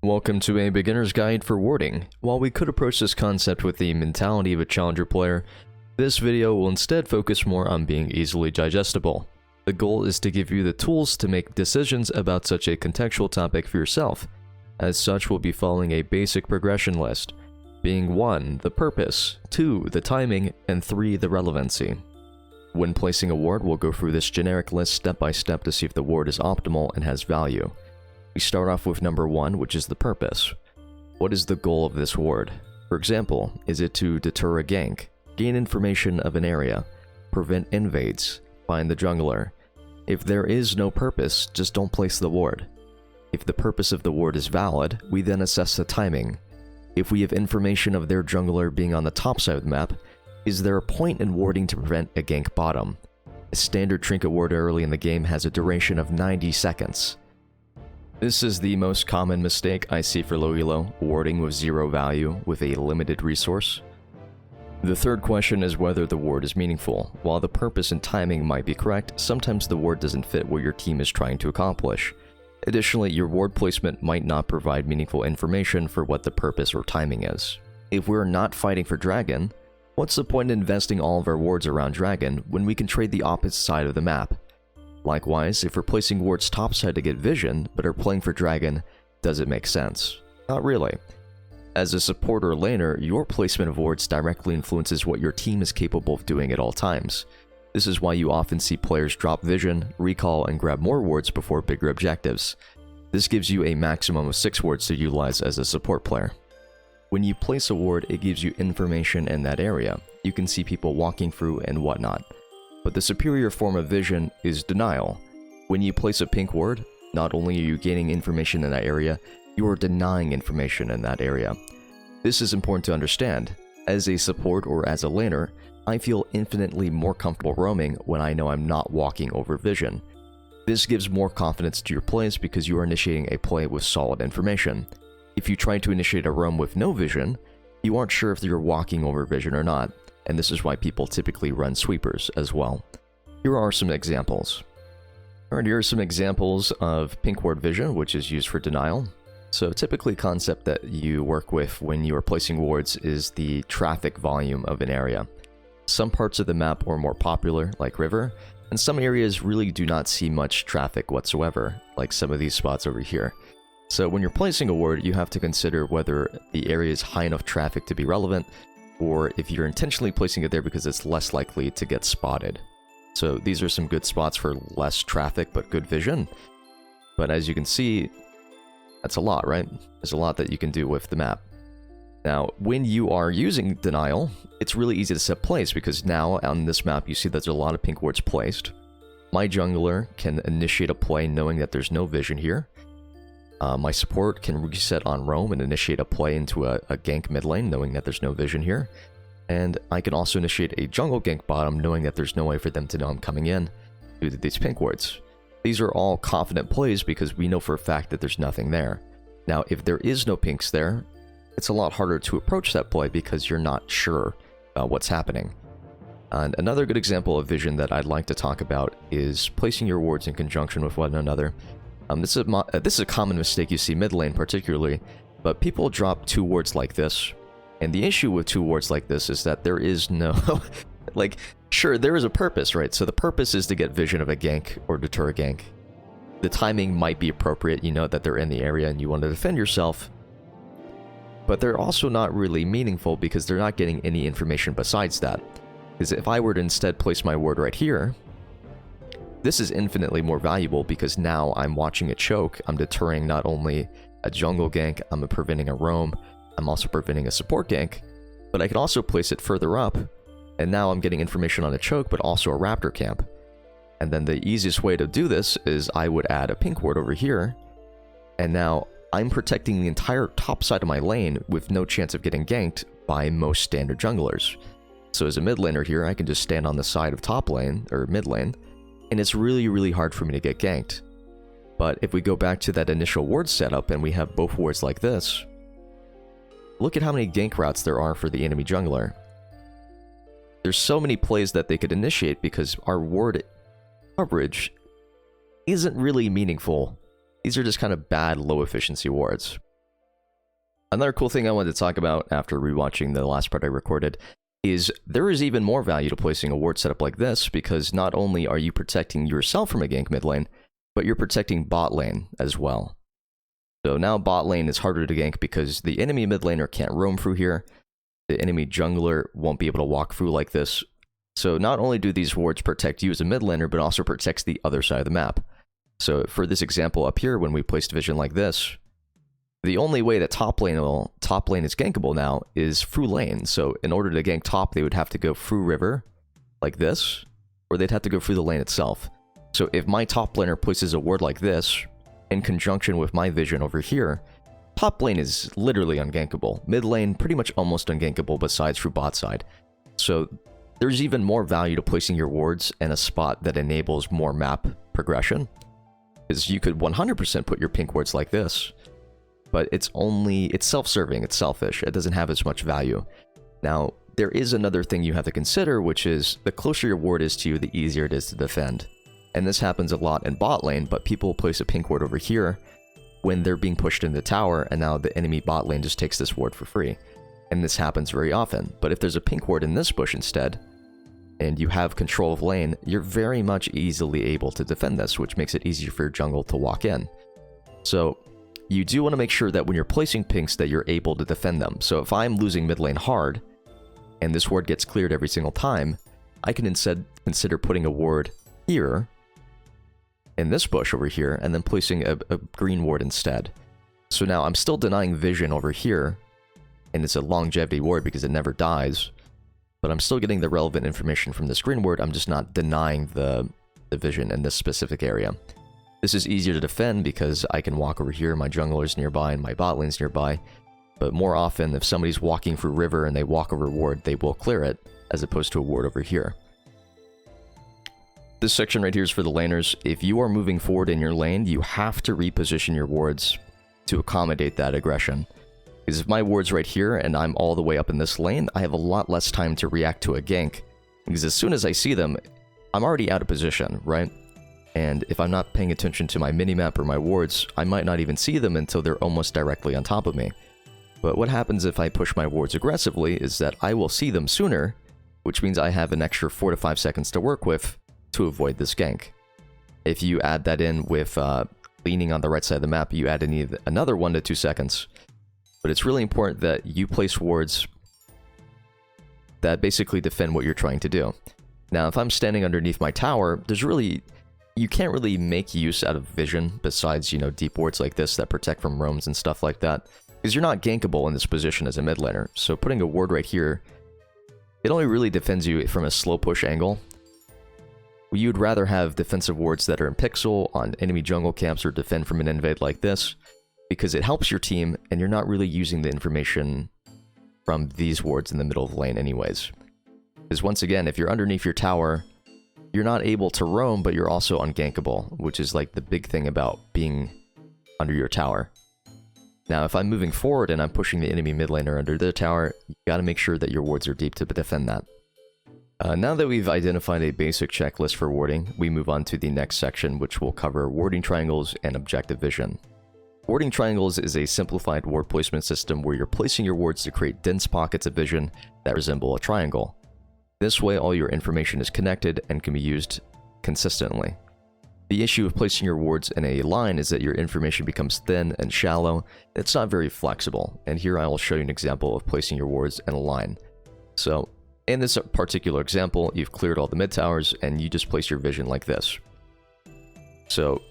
Welcome to a beginner's guide for warding. While we could approach this concept with the mentality of a challenger player, this video will instead focus more on being easily digestible. The goal is to give you the tools to make decisions about such a contextual topic for yourself. As such, we'll be following a basic progression list, being 1. The purpose, 2. The timing, and 3. The relevancy. When placing a ward, we'll go through this generic list step by step to see if the ward is optimal and has value. We start off with number 1, which is the purpose. What is the goal of this ward? For example, is it to deter a gank, gain information of an area, prevent invades, find the jungler? If there is no purpose, just don't place the ward. If the purpose of the ward is valid, we then assess the timing. If we have information of their jungler being on the top side of the map, is there a point in warding to prevent a gank bottom? A standard trinket ward early in the game has a duration of 90 seconds. This is the most common mistake I see for low elo, warding with 0 value with a limited resource. The third question is whether the ward is meaningful. While the purpose and timing might be correct, sometimes the ward doesn't fit what your team is trying to accomplish. Additionally, your ward placement might not provide meaningful information for what the purpose or timing is. If we're not fighting for dragon, what's the point in investing all of our wards around dragon when we can trade the opposite side of the map? Likewise, if we're placing wards topside to get vision, but are playing for dragon, does it make sense? Not really. As a support or laner, your placement of wards directly influences what your team is capable of doing at all times. This is why you often see players drop vision, recall, and grab more wards before bigger objectives. This gives you a maximum of 6 wards to utilize as a support player. When you place a ward, it gives you information in that area. You can see people walking through and whatnot. But the superior form of vision is denial. When you place a pink ward, not only are you gaining information in that area, you are denying information in that area. This is important to understand. As a support or as a laner, I feel infinitely more comfortable roaming when I know I'm not walking over vision. This gives more confidence to your plays because you are initiating a play with solid information. If you try to initiate a roam with no vision, you aren't sure if you're walking over vision or not. And this is why people typically run sweepers as well. Here are some examples. Alright, here are some examples of pink ward vision, which is used for denial. So typically, concept that you work with when you are placing wards is the traffic volume of an area. Some parts of the map are more popular, like river, and some areas really do not see much traffic whatsoever, like some of these spots over here. So when you're placing a ward, you have to consider whether the area is high enough traffic to be relevant, or if you're intentionally placing it there because it's less likely to get spotted. So these are some good spots for less traffic but good vision. But as you can see, that's a lot, right? There's a lot that you can do with the map. Now, when you are using denial, it's really easy to set plays because now on this map you see that there's a lot of pink wards placed. My jungler can initiate a play knowing that there's no vision here. My support can reset on roam and initiate a play into a gank mid lane, knowing that there's no vision here. And I can also initiate a jungle gank bottom, knowing that there's no way for them to know I'm coming in due to these pink wards. These are all confident plays because we know for a fact that there's nothing there. Now, if there is no pinks there, it's a lot harder to approach that play because you're not sure about what's happening. And another good example of vision that I'd like to talk about is placing your wards in conjunction with one another. This is a common mistake you see mid lane particularly, but people drop 2 wards like this. And the issue with 2 wards like this is that there is no... like, sure, there is a purpose, right? So the purpose is to get vision of a gank or deter a gank. The timing might be appropriate, you know that they're in the area and you want to defend yourself. But they're also not really meaningful because they're not getting any information besides that. Because if I were to instead place my ward right here, this is infinitely more valuable because now I'm watching a choke. I'm deterring not only a jungle gank, I'm preventing a roam, I'm also preventing a support gank, but I can also place it further up, and now I'm getting information on a choke, but also a raptor camp. And then the easiest way to do this is I would add a pink ward over here, and now I'm protecting the entire top side of my lane with no chance of getting ganked by most standard junglers. So as a mid laner here, I can just stand on the side of top lane, or mid lane, and it's really hard for me to get ganked. But if we go back to that initial ward setup and we have both wards like this, look at how many gank routes there are for the enemy jungler. There's so many plays that they could initiate because our ward coverage isn't really meaningful. These are just kind of bad low efficiency wards. Another cool thing I wanted to talk about after rewatching the last part I recorded is there is even more value to placing a ward setup like this, because not only are you protecting yourself from a gank mid lane, but you're protecting bot lane as well. So now bot lane is harder to gank because the enemy mid laner can't roam through here. The enemy jungler won't be able to walk through like this. So not only do these wards protect you as a mid laner, but also protects the other side of the map. So for this example up here, when we placed vision like this, the only way that top lane is gankable now is through lane. So in order to gank top, they would have to go through river like this, or they'd have to go through the lane itself. So if my top laner places a ward like this, in conjunction with my vision over here, top lane is literally ungankable. Mid lane, pretty much almost ungankable besides through bot side. So there's even more value to placing your wards in a spot that enables more map progression. Because you could 100% put your pink wards like this, but it's self-serving, it's selfish, it doesn't have as much value. Now, there is another thing you have to consider, which is the closer your ward is to you, the easier it is to defend. And this happens a lot in bot lane, but people place a pink ward over here when they're being pushed in the tower, and now the enemy bot lane just takes this ward for free. And this happens very often. But if there's a pink ward in this bush instead, and you have control of lane, you're very much easily able to defend this, which makes it easier for your jungle to walk in. So you do want to make sure that when you're placing pinks that you're able to defend them. So if I'm losing mid lane hard, and this ward gets cleared every single time, I can instead consider putting a ward here, in this bush over here, and then placing a green ward instead. So now I'm still denying vision over here, and it's a longevity ward because it never dies, but I'm still getting the relevant information from this green ward. I'm just not denying the vision in this specific area. This is easier to defend because I can walk over here, my jungler's nearby, and my bot lane's nearby. But more often, if somebody's walking through river and they walk over a ward, they will clear it, as opposed to a ward over here. This section right here is for the laners. If you are moving forward in your lane, you have to reposition your wards to accommodate that aggression. Because if my ward's right here and I'm all the way up in this lane, I have a lot less time to react to a gank. Because as soon as I see them, I'm already out of position, right? And if I'm not paying attention to my minimap or my wards, I might not even see them until they're almost directly on top of me. But what happens if I push my wards aggressively is that I will see them sooner, which means I have an extra 4 to 5 seconds to work with to avoid this gank. If you add that in with leaning on the right side of the map, you add in another 1 to 2 seconds. But it's really important that you place wards that basically defend what you're trying to do. Now, if I'm standing underneath my tower, you can't really make use out of vision besides, deep wards like this that protect from roams and stuff like that. Because you're not gankable in this position as a mid laner. So putting a ward right here, it only really defends you from a slow push angle. You'd rather have defensive wards that are in pixel on enemy jungle camps or defend from an invade like this, because it helps your team and you're not really using the information from these wards in the middle of the lane anyways. Because once again, if you're underneath your tower, you're not able to roam, but you're also ungankable, which is like the big thing about being under your tower. Now, if I'm moving forward and I'm pushing the enemy mid laner under their tower, you gotta make sure that your wards are deep to defend that. Now that we've identified a basic checklist for warding, we move on to the next section, which will cover warding triangles and objective vision. Warding triangles is a simplified ward placement system where you're placing your wards to create dense pockets of vision that resemble a triangle. This way, all your information is connected and can be used consistently. The issue of placing your wards in a line is that your information becomes thin and shallow. It's not very flexible, and here I will show you an example of placing your wards in a line. So, in this particular example, you've cleared all the mid towers, and you just place your vision like this. So,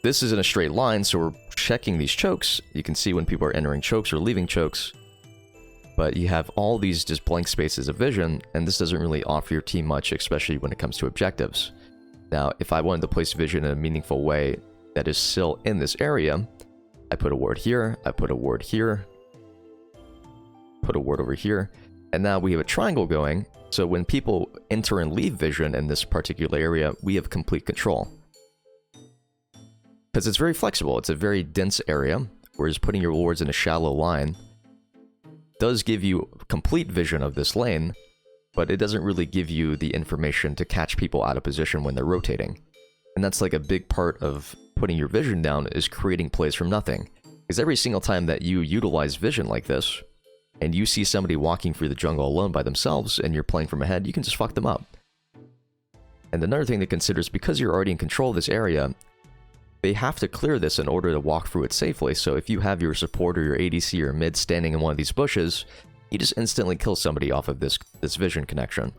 this is in a straight line, so we're checking these chokes. You can see when people are entering chokes or leaving chokes. But you have all these just blank spaces of vision, and this doesn't really offer your team much, especially when it comes to objectives. Now, if I wanted to place vision in a meaningful way that is still in this area, I put a ward here, I put a ward here, put a ward over here, and now we have a triangle going, so when people enter and leave vision in this particular area, we have complete control. Because it's very flexible, it's a very dense area, whereas putting your wards in a shallow line does give you complete vision of this lane, but it doesn't really give you the information to catch people out of position when they're rotating. And that's like a big part of putting your vision down, is creating plays from nothing. Because every single time that you utilize vision like this, and you see somebody walking through the jungle alone by themselves, and you're playing from ahead, you can just fuck them up. And another thing to consider is because you're already in control of this area, they have to clear this in order to walk through it safely. So if you have your support or your ADC or mid standing in one of these bushes, you just instantly kill somebody off of this vision connection.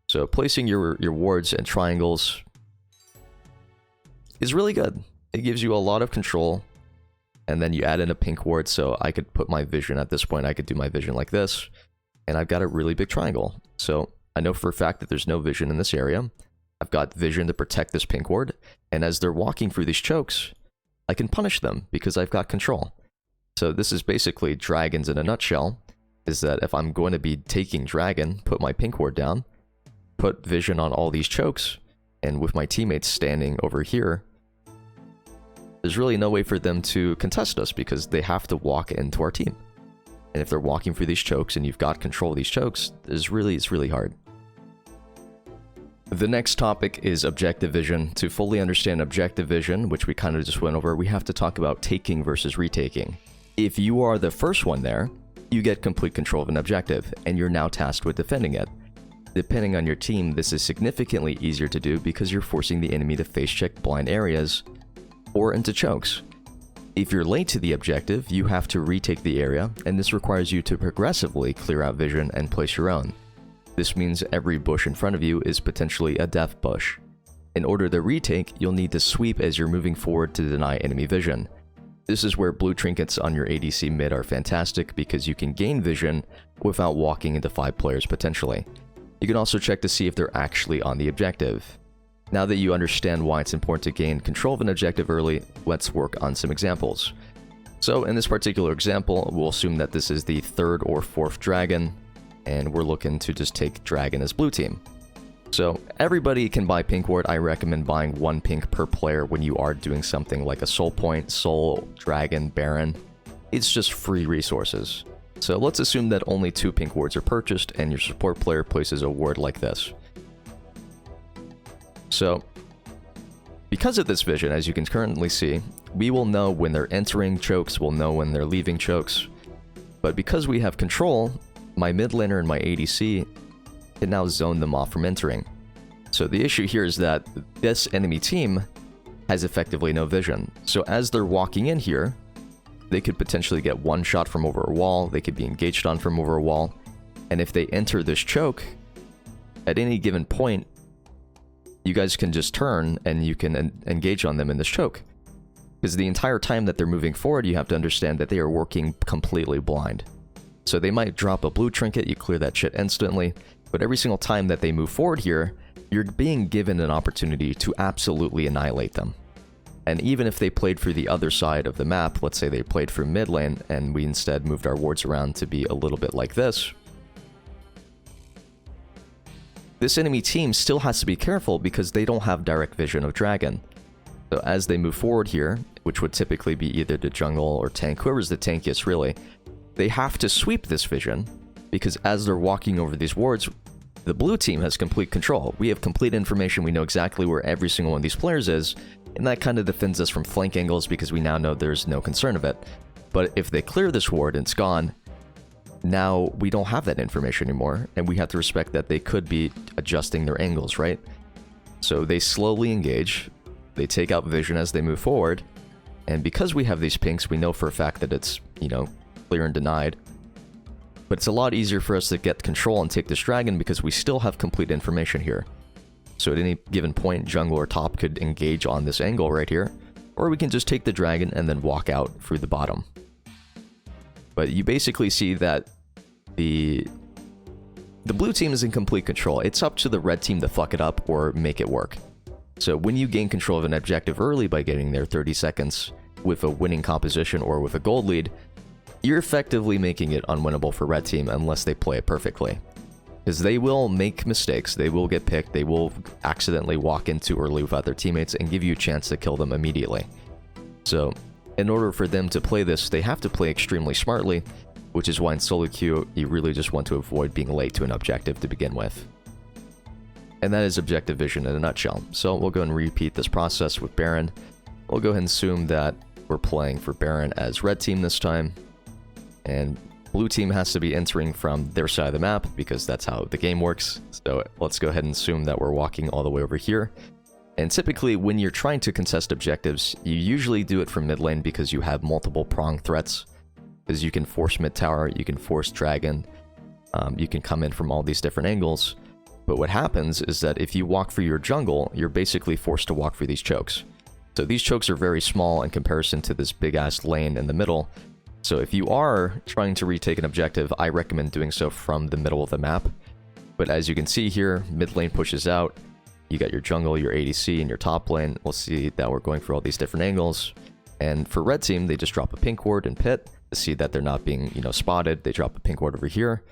So placing your wards and triangles is really good. It gives you a lot of control. And then you add in a pink ward, so I could put my vision at this point. I could do my vision like this, and I've got a really big triangle. So I know for a fact that there's no vision in this area. I've got vision to protect this pink ward, and as they're walking through these chokes, I can punish them because I've got control. So this is basically dragons in a nutshell, is that if I'm going to be taking dragon, put my pink ward down, put vision on all these chokes, and with my teammates standing over here, there's really no way for them to contest us because they have to walk into our team. And if they're walking through these chokes and you've got control of these chokes, it's really hard. The next topic is objective vision. To fully understand objective vision, which we kind of just went over, we have to talk about taking versus retaking. If you are the first one there, you get complete control of an objective, and you're now tasked with defending it. Depending on your team, this is significantly easier to do because you're forcing the enemy to face check blind areas or into chokes. If you're late to the objective, you have to retake the area, and this requires you to progressively clear out vision and place your own. This means every bush in front of you is potentially a death bush. In order to retake, you'll need to sweep as you're moving forward to deny enemy vision. This is where blue trinkets on your ADC mid are fantastic because you can gain vision without walking into 5 players potentially. You can also check to see if they're actually on the objective. Now that you understand why it's important to gain control of an objective early, let's work on some examples. So in this particular example, we'll assume that this is the 3rd or 4th dragon, and we're looking to just take dragon as blue team. So everybody can buy pink ward. I recommend buying 1 pink per player when you are doing something like a soul point, soul, dragon, baron. It's just free resources. So let's assume that only 2 pink wards are purchased and your support player places a ward like this. So, because of this vision, as you can currently see, we will know when they're entering chokes, we'll know when they're leaving chokes. But because we have control, my mid laner and my ADC can now zone them off from entering. So the issue here is that this enemy team has effectively no vision. So as they're walking in here, they could potentially get one shot from over a wall, they could be engaged on from over a wall, and if they enter this choke, at any given point, you guys can just turn and you can engage on them in this choke. Because the entire time that they're moving forward, you have to understand that they are working completely blind. So they might drop a blue trinket, you clear that shit instantly, but every single time that they move forward here, you're being given an opportunity to absolutely annihilate them. And even if they played for the other side of the map, let's say they played for mid lane, and we instead moved our wards around to be a little bit like this, this enemy team still has to be careful because they don't have direct vision of dragon. So as they move forward here, which would typically be either the jungle or tank, whoever's the tankiest really, they have to sweep this vision because as they're walking over these wards, the blue team has complete control. We have complete information, we know exactly where every single one of these players is, and that kind of defends us from flank angles because we now know there's no concern of it. But if they clear this ward and it's gone, now we don't have that information anymore, and we have to respect that they could be adjusting their angles, right? So they slowly engage, they take out vision as they move forward, and because we have these pinks, we know for a fact that it's, you know, clear and denied. But it's a lot easier for us to get control and take this dragon because we still have complete information here. So at any given point, jungle or top could engage on this angle right here, or we can just take the dragon and then walk out through the bottom. But you basically see that the blue team is in complete control. It's up to the red team to fuck it up or make it work. So when you gain control of an objective early by getting there 30 seconds with a winning composition or with a gold lead, you're effectively making it unwinnable for red team unless they play it perfectly. Because they will make mistakes, they will get picked, they will accidentally walk in too early without their teammates and give you a chance to kill them immediately. So in order for them to play this, they have to play extremely smartly, which is why in solo queue, you really just want to avoid being late to an objective to begin with. And that is objective vision in a nutshell. So we'll go and repeat this process with Baron. We'll go ahead and assume that we're playing for Baron as red team this time. And blue team has to be entering from their side of the map because that's how the game works. So let's go ahead and assume that we're walking all the way over here. And typically when you're trying to contest objectives, you usually do it from mid lane because you have multiple prong threats. Because you can force mid tower, you can force dragon, you can come in from all these different angles. But what happens is that if you walk for your jungle, you're basically forced to walk for these chokes. So these chokes are very small in comparison to this big ass lane in the middle. So if you are trying to retake an objective, I recommend doing so from the middle of the map. But as you can see here, mid lane pushes out. You got your jungle, your ADC, and your top lane. We'll see that we're going for all these different angles. And for red team, they just drop a pink ward and pit to see that they're not being, spotted. They drop a pink ward over here.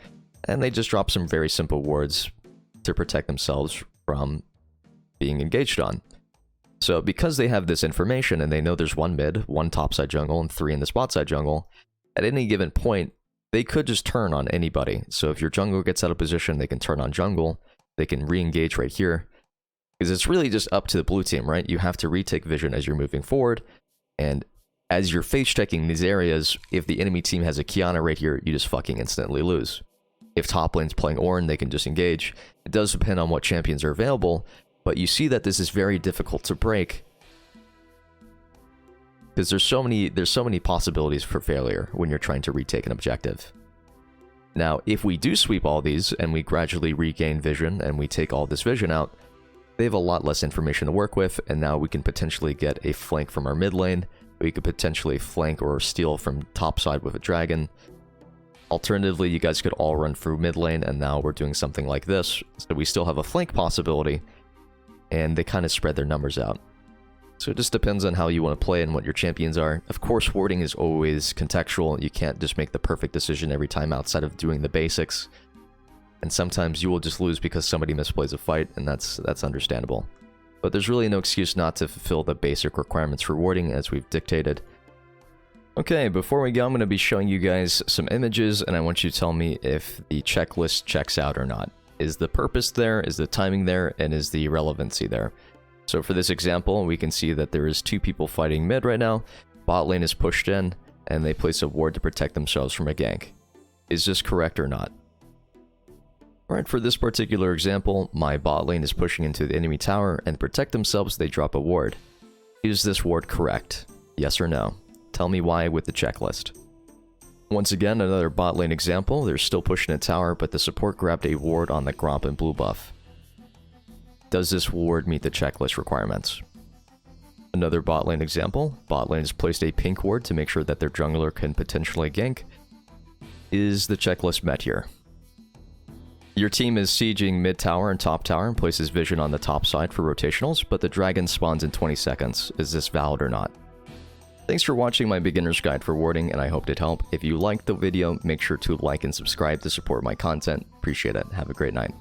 And they just drop some very simple wards to protect themselves from being engaged on. So because they have this information and they know there's one mid, one topside jungle, and 3 in the spot side jungle, at any given point, they could just turn on anybody. So if your jungle gets out of position, they can turn on jungle. They can re-engage right here. Because it's really just up to the blue team, right? You have to retake vision as you're moving forward. And as you're face checking these areas, if the enemy team has a Qiyana right here, you just fucking instantly lose. If top lane's playing Ornn, they can just engage. It does depend on what champions are available, but you see that this is very difficult to break because there's so many possibilities for failure when you're trying to retake an objective. Now, if we do sweep all these and we gradually regain vision and we take all this vision out, they have a lot less information to work with, and now we can potentially get a flank from our mid lane. We could potentially flank or steal from top side with a dragon. Alternatively, you guys could all run through mid lane, and now we're doing something like this. So we still have a flank possibility, and they kind of spread their numbers out. So it just depends on how you want to play and what your champions are. Of course, warding is always contextual. You can't just make the perfect decision every time outside of doing the basics. And sometimes you will just lose because somebody misplays a fight, and that's understandable. But there's really no excuse not to fulfill the basic requirements for warding as we've dictated. Okay, before we go, I'm going to be showing you guys some images, and I want you to tell me if the checklist checks out or not. Is the purpose there, is the timing there, and is the relevancy there? So for this example, we can see that there is 2 people fighting mid right now. Bot lane is pushed in, and they place a ward to protect themselves from a gank. Is this correct or not? Alright, for this particular example, my bot lane is pushing into the enemy tower, and to protect themselves, they drop a ward. Is this ward correct? Yes or no? Tell me why with the checklist. Once again, another bot lane example. They're still pushing a tower, but the support grabbed a ward on the Gromp and blue buff. Does this ward meet the checklist requirements? Another bot lane example. Bot lane has placed a pink ward to make sure that their jungler can potentially gank. Is the checklist met here? Your team is sieging mid tower and top tower and places vision on the top side for rotationals, but the dragon spawns in 20 seconds. Is this valid or not? Thanks for watching my beginner's guide for warding, and I hope it helped. If you liked the video, make sure to like and subscribe to support my content. Appreciate it. Have a great night.